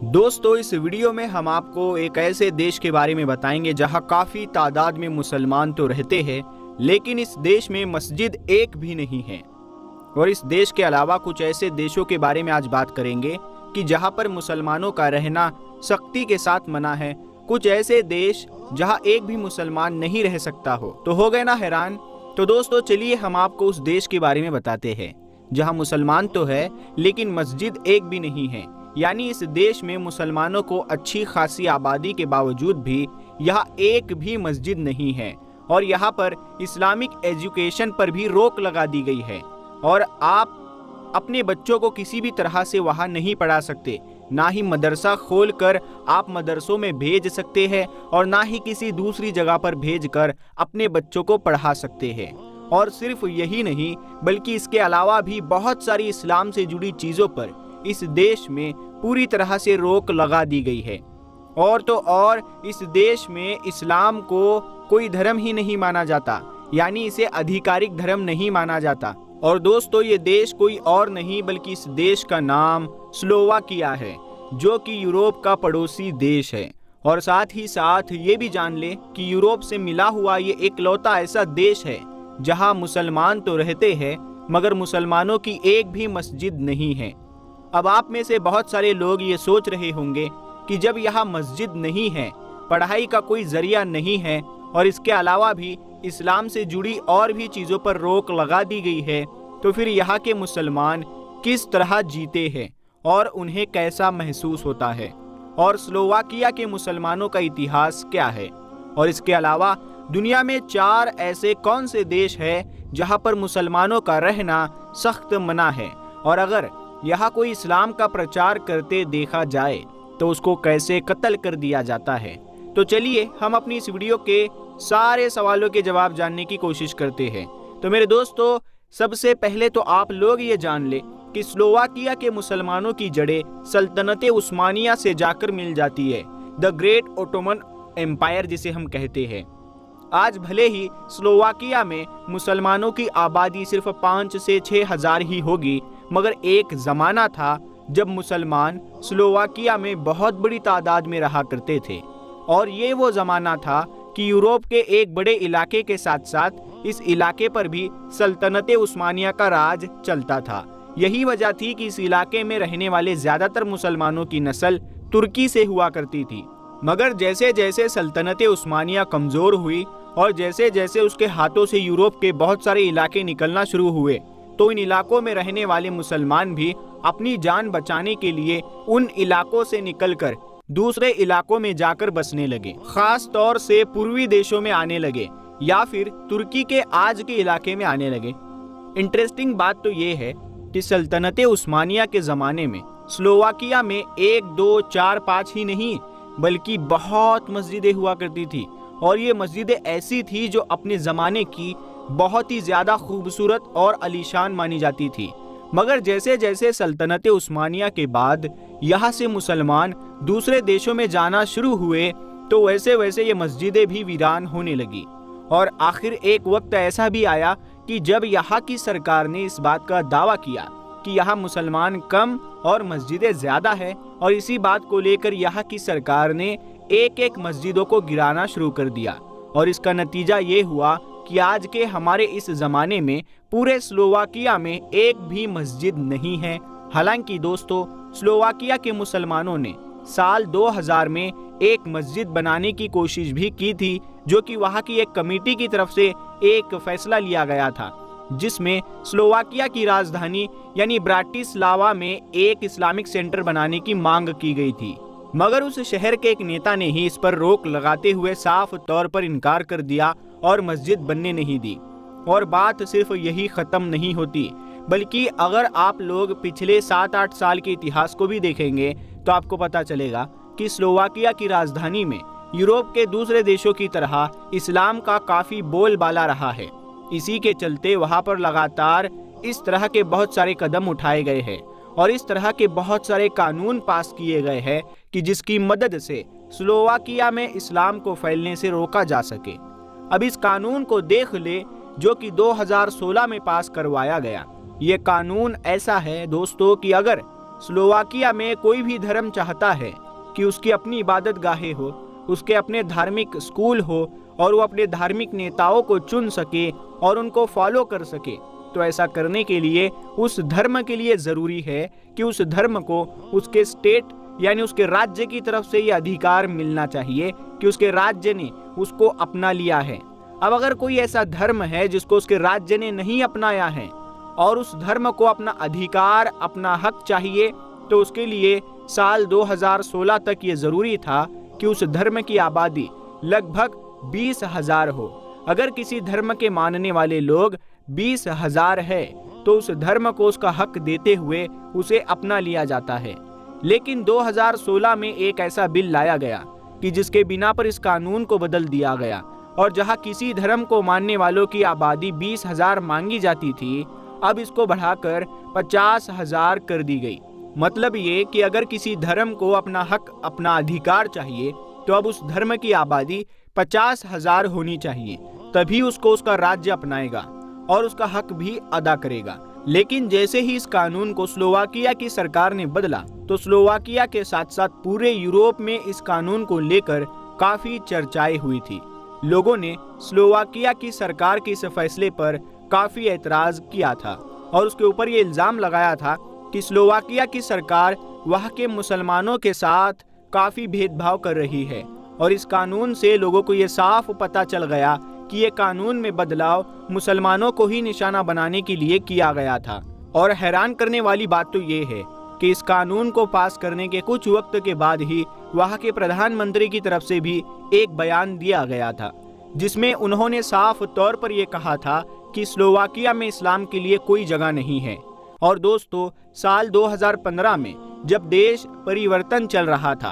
दोस्तों, इस वीडियो में हम आपको एक ऐसे देश के बारे में बताएंगे जहां काफ़ी तादाद में मुसलमान तो रहते हैं, लेकिन इस देश में मस्जिद एक भी नहीं है। और इस देश के अलावा कुछ ऐसे देशों के बारे में आज बात करेंगे कि जहां पर मुसलमानों का रहना सख्ती के साथ मना है। कुछ ऐसे देश जहां एक भी मुसलमान नहीं रह सकता हो। तो हो गए ना हैरान? तो दोस्तों चलिए हम आपको उस देश के बारे में बताते हैं जहां मुसलमान तो है लेकिन मस्जिद एक भी नहीं है। यानी इस देश में मुसलमानों को अच्छी खासी आबादी के बावजूद भी यहाँ एक भी मस्जिद नहीं है। और यहाँ पर इस्लामिक एजुकेशन पर भी रोक लगा दी गई है और आप अपने बच्चों को किसी भी तरह से वहाँ नहीं पढ़ा सकते। ना ही मदरसा खोलकर आप मदरसों में भेज सकते हैं और ना ही किसी दूसरी जगह पर भेजकर अपने बच्चों को पढ़ा सकते हैं। और सिर्फ यही नहीं बल्कि इसके अलावा भी बहुत सारी इस्लाम से जुड़ी चीज़ों पर इस देश में पूरी तरह से रोक लगा दी गई है। और तो और इस देश में इस्लाम को कोई धर्म ही नहीं माना जाता, यानी इसे आधिकारिक धर्म नहीं माना जाता। और दोस्तों ये देश कोई और नहीं बल्कि इस देश का नाम स्लोवाकिया है, जो कि यूरोप का पड़ोसी देश है। और साथ ही साथ ये भी जान ले कि यूरोप से मिला हुआ ये इकलौता ऐसा देश है जहां मुसलमान तो रहते हैं मगर मुसलमानों की एक भी मस्जिद नहीं है। अब आप में से बहुत सारे लोग ये सोच रहे होंगे कि जब यहाँ मस्जिद नहीं है, पढ़ाई का कोई जरिया नहीं है और इसके अलावा भी इस्लाम से जुड़ी और भी चीज़ों पर रोक लगा दी गई है, तो फिर यहाँ के मुसलमान किस तरह जीते हैं और उन्हें कैसा महसूस होता है, और स्लोवाकिया के मुसलमानों का इतिहास क्या है। और इसके अलावा दुनिया में 4 ऐसे कौन से देश हैं जहाँ पर मुसलमानों का रहना सख्त मना है, और अगर यहाँ कोई इस्लाम का प्रचार करते देखा जाए तो उसको कैसे कत्ल कर दिया जाता है। तो चलिए हम अपनी इस वीडियो के सारे सवालों के जवाब जानने की कोशिश करते हैं। तो मेरे दोस्तों, सबसे पहले तो आप लोग ये जान ले कि स्लोवाकिया के मुसलमानों की जड़ें सल्तनत उस्मानिया से जाकर मिल जाती है, द ग्रेट ओटोमन एम्पायर जिसे हम कहते हैं। आज भले ही स्लोवाकिया में मुसलमानों की आबादी सिर्फ 5 से 6 हजार ही होगी, मगर एक ज़माना था जब मुसलमान स्लोवाकिया में बहुत बड़ी तादाद में रहा करते थे। और ये वो ज़माना था कि यूरोप के एक बड़े इलाके के साथ साथ इस इलाके पर भी सल्तनत उस्मानिया का राज चलता था। यही वजह थी कि इस इलाके में रहने वाले ज़्यादातर मुसलमानों की नस्ल तुर्की से हुआ करती थी। मगर जैसे जैसे सल्तनत उस्मानिया कमज़ोर हुई और जैसे जैसे उसके हाथों से यूरोप के बहुत सारे इलाके निकलना शुरू हुए, तो इन इलाकों में रहने वाले मुसलमान भी अपनी जान बचाने के लिए उन इलाकों से निकलकर दूसरे इलाकों में जाकर बसने लगे। खास तौर से पूर्वी देशों में आने लगे या फिर तुर्की के आज के इलाके में आने लगे। इंटरेस्टिंग बात तो ये है कि सल्तनत उस्मानिया के ज़माने में स्लोवाकिया में 1, 2, 4, 5 ही नहीं बल्कि बहुत मस्जिदें हुआ करती थी। और ये मस्जिदें ऐसी थी जो अपने ज़माने की बहुत ही ज़्यादा खूबसूरत और आलीशान मानी जाती थी। मगर जैसे जैसे सल्तनत उस्मानिया के बाद यहाँ से मुसलमान दूसरे देशों में जाना शुरू हुए, तो वैसे वैसे ये मस्जिदें भी वीरान होने लगी। और आखिर एक वक्त ऐसा भी आया कि जब यहाँ की सरकार ने इस बात का दावा किया कि यहाँ मुसलमान कम और मस्जिदें ज़्यादा है, और इसी बात को लेकर यहाँ की सरकार ने एक एक मस्जिदों को गिराना शुरू कर दिया। और इसका नतीजा ये हुआ कि आज के हमारे इस ज़माने में पूरे स्लोवाकिया में एक भी मस्जिद नहीं है। हालांकि दोस्तों, स्लोवाकिया के मुसलमानों ने साल 2000 में एक मस्जिद बनाने की कोशिश भी की थी, जो कि वहाँ की एक कमेटी की तरफ से एक फैसला लिया गया था, जिसमें स्लोवाकिया की राजधानी यानी ब्राटिस्लावा में एक इस्लामिक सेंटर बनाने की मांग की गई थी। मगर उस शहर के एक नेता ने ही इस पर रोक लगाते हुए साफ तौर पर इनकार कर दिया और मस्जिद बनने नहीं दी। और बात सिर्फ यही ख़त्म नहीं होती, बल्कि अगर आप लोग पिछले 7-8 साल के इतिहास को भी देखेंगे तो आपको पता चलेगा कि स्लोवाकिया की राजधानी में यूरोप के दूसरे देशों की तरह इस्लाम का काफ़ी बोलबाला रहा है। इसी के चलते वहाँ पर लगातार इस तरह के बहुत सारे कदम उठाए गए हैं और इस तरह के बहुत सारे कानून पास किए गए हैं कि जिसकी मदद से स्लोवाकिया में इस्लाम को फैलने से रोका जा सके। अब इस कानून को देख ले जो कि 2016 में पास करवाया गया। ये कानून ऐसा है दोस्तों कि अगर स्लोवाकिया में कोई भी धर्म चाहता है कि उसकी अपनी इबादत गाहें हो, उसके अपने धार्मिक स्कूल हो और वो अपने धार्मिक नेताओं को चुन सके और उनको फॉलो कर सके, तो ऐसा करने के लिए उस धर्म के लिए ज़रूरी है कि उस धर्म को उसके स्टेट यानी उसके राज्य की तरफ से ये अधिकार मिलना चाहिए कि उसके राज्य ने उसको अपना लिया है। अब अगर कोई ऐसा धर्म है जिसको उसके राज्य ने नहीं अपनाया है और उस धर्म को अपना अधिकार, अपना हक चाहिए, तो उसके लिए साल 2016 तक ये ज़रूरी था कि उस धर्म की आबादी लगभग 20,000 हो। अगर किसी धर्म के मानने वाले लोग 20,000 है तो उस धर्म को उसका हक देते हुए उसे अपना लिया जाता है। लेकिन 2016 में एक ऐसा बिल लाया गया कि जिसके बिना पर इस कानून को बदल दिया गया और जहां किसी धर्म को मानने वालों की आबादी 20,000 मांगी जाती थी, अब इसको बढ़ाकर 50,000 कर दी गई। मतलब ये कि अगर किसी धर्म को अपना हक, अपना अधिकार चाहिए तो अब उस धर्म की आबादी 50,000 होनी चाहिए, तभी उसको उसका राज्य अपनाएगा और उसका हक भी अदा करेगा। लेकिन जैसे ही इस कानून को स्लोवाकिया की सरकार ने बदला तो स्लोवाकिया के साथ साथ पूरे यूरोप में इस कानून को लेकर काफी चर्चाएं हुई थी। लोगों ने स्लोवाकिया की सरकार के इस फैसले पर काफी ऐतराज किया था और उसके ऊपर ये इल्जाम लगाया था कि स्लोवाकिया की सरकार वहाँ के मुसलमानों के साथ काफी भेदभाव कर रही है। और इस कानून से लोगों को ये साफ पता चल गया कि ये कानून में बदलाव मुसलमानों को ही निशाना बनाने के लिए किया गया था। और हैरान करने वाली बात तो ये है कि इस कानून को पास करने के कुछ वक्त के बाद ही वहाँ के प्रधानमंत्री की तरफ से भी एक बयान दिया गया था, जिसमें उन्होंने साफ तौर पर यह कहा था कि स्लोवाकिया में इस्लाम के लिए कोई जगह नहीं है। और दोस्तों, साल 2015 में जब देश परिवर्तन चल रहा था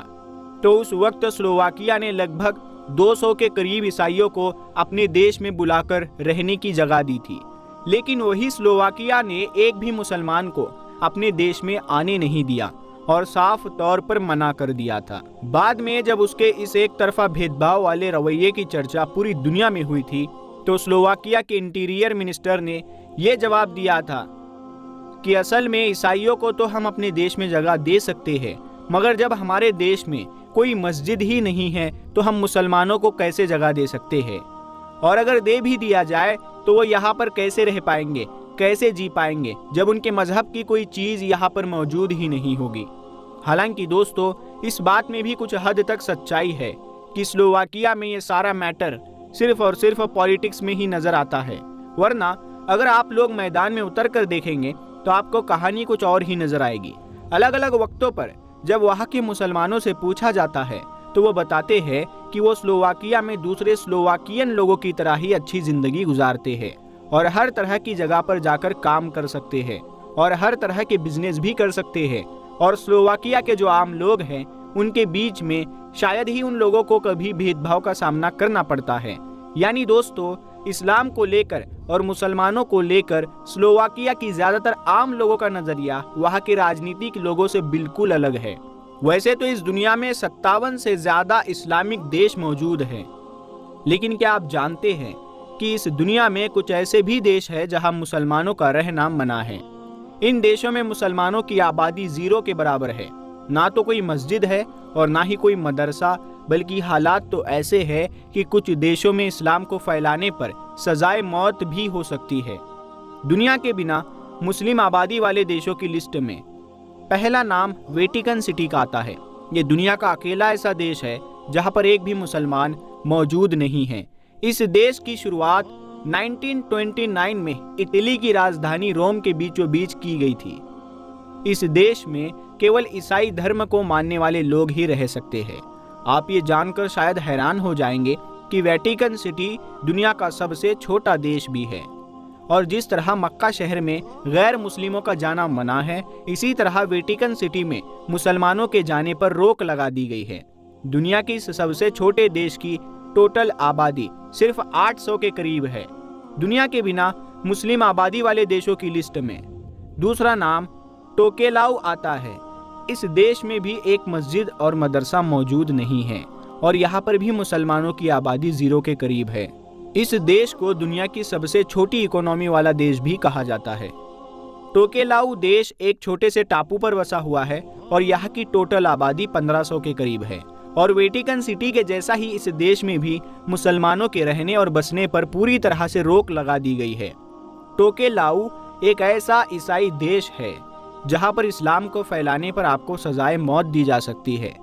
तो उस वक्त स्लोवाकिया ने लगभग 200 के करीब ईसाइयों को अपने देश में बुलाकर रहने की जगह दी थी। लेकिन वही स्लोवाकिया ने एक भी मुसलमान को अपने देश में आने नहीं दिया और साफ तौर पर मना कर दिया था। बाद में जब उसके इस एक तरफा भेदभाव वाले रवैये की चर्चा पूरी दुनिया में हुई थी तो स्लोवाकिया के इंटीरियर मिनिस्टर ने यह जवाब दिया था कि असल में ईसाइयों को तो हम अपने देश में जगह दे सकते हैं, मगर जब हमारे देश में कोई मस्जिद ही नहीं है तो हम मुसलमानों को कैसे जगह दे सकते हैं, और अगर दे भी दिया जाए तो वो यहाँ पर कैसे रह पाएंगे, कैसे जी पाएंगे जब उनके मजहब की कोई चीज़ यहाँ पर मौजूद ही नहीं होगी। हालांकि दोस्तों, इस बात में भी कुछ हद तक सच्चाई है कि स्लोवाकिया में ये सारा मैटर सिर्फ और सिर्फ पॉलिटिक्स में ही नजर आता है, वरना अगर आप लोग मैदान में उतर कर देखेंगे तो आपको कहानी कुछ और ही नजर आएगी। अलग अलग वक्तों पर जब वहाँ के मुसलमानों से पूछा जाता है तो वो बताते हैं कि वो स्लोवाकिया में दूसरे स्लोवाकियन लोगों की तरह ही अच्छी जिंदगी गुजारते हैं और हर तरह की जगह पर जाकर काम कर सकते हैं और हर तरह के बिजनेस भी कर सकते हैं। और स्लोवाकिया के जो आम लोग हैं उनके बीच में शायद ही उन लोगों को कभी भेदभाव का सामना करना पड़ता है। यानी दोस्तों, इस्लाम को लेकर और मुसलमानों को लेकर स्लोवाकिया की ज्यादातर आम लोगों का नजरिया वहाँ के राजनीतिक लोगों से बिल्कुल अलग है। वैसे तो इस दुनिया में 57 से ज्यादा इस्लामिक देश मौजूद हैं, लेकिन क्या आप जानते हैं कि इस दुनिया में कुछ ऐसे भी देश है जहां मुसलमानों का रहना मना है। इन देशों में मुसलमानों की आबादी 0 के बराबर है। ना तो कोई मस्जिद है और ना ही कोई मदरसा, बल्कि हालात तो ऐसे हैं कि कुछ देशों में इस्लाम को फैलाने पर सजाए मौत भी हो सकती है। दुनिया के बिना मुस्लिम आबादी वाले देशों की लिस्ट में पहला नाम वेटिकन सिटी का आता है। ये दुनिया का अकेला ऐसा देश है जहां पर एक भी मुसलमान मौजूद नहीं है। इस देश की शुरुआत 1929 में इटली की राजधानी रोम के बीचों बीच की गई थी। इस देश में केवल ईसाई धर्म को मानने वाले लोग ही रह सकते हैं। आप ये जानकर शायद हैरान हो जाएंगे कि वेटिकन सिटी दुनिया का सबसे छोटा देश भी है। और जिस तरह मक्का शहर में गैर मुस्लिमों का जाना मना है, इसी तरह वेटिकन सिटी में मुसलमानों के जाने पर रोक लगा दी गई है। दुनिया की इस सबसे छोटे देश की टोटल आबादी सिर्फ 800 के करीब है। दुनिया के बिना मुस्लिम आबादी वाले देशों की लिस्ट में दूसरा नाम टोकेलाउ आता है। इस देश में भी एक मस्जिद और मदरसा मौजूद नहीं है और यहाँ पर भी मुसलमानों की आबादी 0 के करीब है। इस देश को दुनिया की सबसे छोटी इकोनॉमी वाला देश भी कहा जाता है। टोकेलाऊ देश एक छोटे से टापू पर बसा हुआ है और यहाँ की टोटल आबादी 1500 के करीब है। और वेटिकन सिटी के जैसा ही इस देश में भी मुसलमानों के रहने और बसने पर पूरी तरह से रोक लगा दी गई है। टोकेलाऊ एक ऐसा ईसाई देश है जहां पर इस्लाम को फैलाने पर आपको सजाए मौत दी जा सकती है।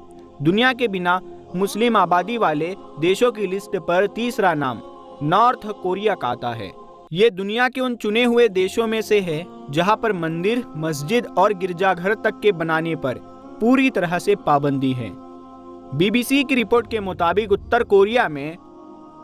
दुनिया के बिना मुस्लिम आबादी वाले देशों की लिस्ट पर तीसरा नाम नॉर्थ कोरिया का आता है। ये दुनिया के उन चुने हुए देशों में से है जहां पर मंदिर, मस्जिद और गिरजाघर तक के बनाने पर पूरी तरह से पाबंदी है। बीबीसी की रिपोर्ट के मुताबिक उत्तर कोरिया में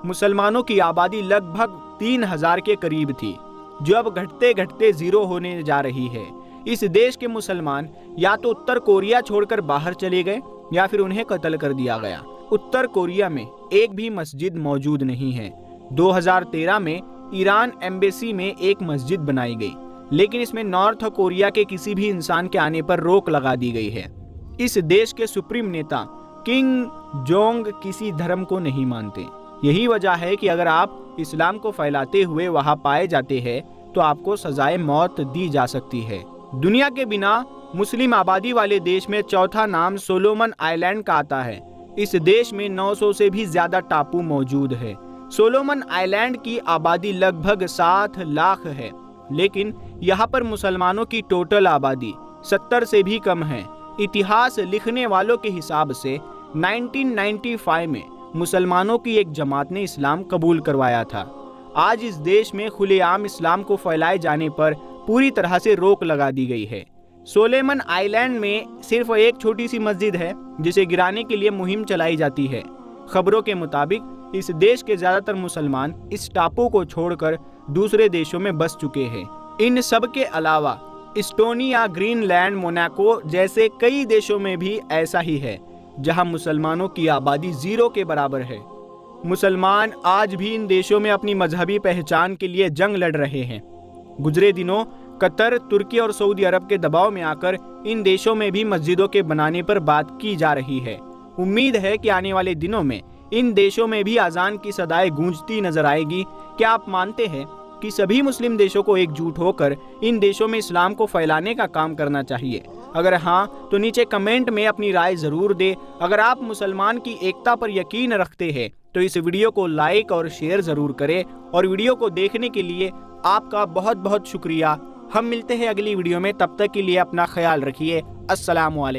मुसलमानों की आबादी लगभग 3000 के करीब थी, जो अब घटते घटते 0 होने जा रही है। इस देश के मुसलमान या तो उत्तर कोरिया छोड़कर बाहर चले गए या फिर उन्हें कत्ल कर दिया गया। उत्तर कोरिया में एक भी मस्जिद मौजूद नहीं है। 2013 में ईरान एम्बेसी में एक मस्जिद बनाई गई, लेकिन इसमें नॉर्थ कोरिया के किसी भी इंसान के आने पर रोक लगा दी गई है। इस देश के सुप्रीम नेता किंग जोंग किसी धर्म को नहीं मानते। यही वजह है कि अगर आप इस्लाम को फैलाते हुए वहां पाए जाते हैं तो आपको सजाए मौत दी जा सकती है। दुनिया के बिना मुस्लिम आबादी वाले देश में चौथा नाम सोलोमन आइलैंड का आता है। इस देश में 900 से भी ज्यादा टापू मौजूद है। सोलोमन आइलैंड की आबादी लगभग 7 लाख है, लेकिन यहाँ पर मुसलमानों की टोटल आबादी 70 से भी कम है। इतिहास लिखने वालों के हिसाब से 1995 में मुसलमानों की एक जमात ने इस्लाम कबूल करवाया था। आज इस देश में खुलेआम इस्लाम को फैलाए जाने पर पूरी तरह से रोक लगा दी गई है। सोलोमन आइलैंड में सिर्फ एक छोटी सी मस्जिद है जिसे गिराने के लिए मुहिम चलाई जाती है। खबरों के मुताबिक इस देश के ज्यादातर मुसलमान इस टापू को छोड़कर दूसरे देशों में बस चुके हैं। इन सब के अलावा इस्टोनिया, ग्रीनलैंड, मोनाको जैसे कई देशों में भी ऐसा ही है, जहां मुसलमानों की आबादी 0 के बराबर है। मुसलमान आज भी इन देशों में अपनी मजहबी पहचान के लिए जंग लड़ रहे हैं। गुजरे दिनों कतर, तुर्की और सऊदी अरब के दबाव में आकर इन देशों में भी मस्जिदों के बनाने पर बात की जा रही है। उम्मीद है कि आने वाले दिनों में इन देशों में भी अजान की सदाएं गूंजती नजर आएगी। क्या आप मानते हैं कि सभी मुस्लिम देशों को एकजुट होकर इन देशों में इस्लाम को फैलाने का काम करना चाहिए? अगर हाँ, तो नीचे कमेंट में अपनी राय जरूर दें। अगर आप मुसलमान की एकता पर यकीन रखते हैं तो इस वीडियो को लाइक और शेयर जरूर करें। और वीडियो को देखने के लिए आपका बहुत बहुत शुक्रिया। हम मिलते हैं अगली वीडियो में, तब तक के लिए अपना ख्याल रखिए। अस्सलाम वालेकुम।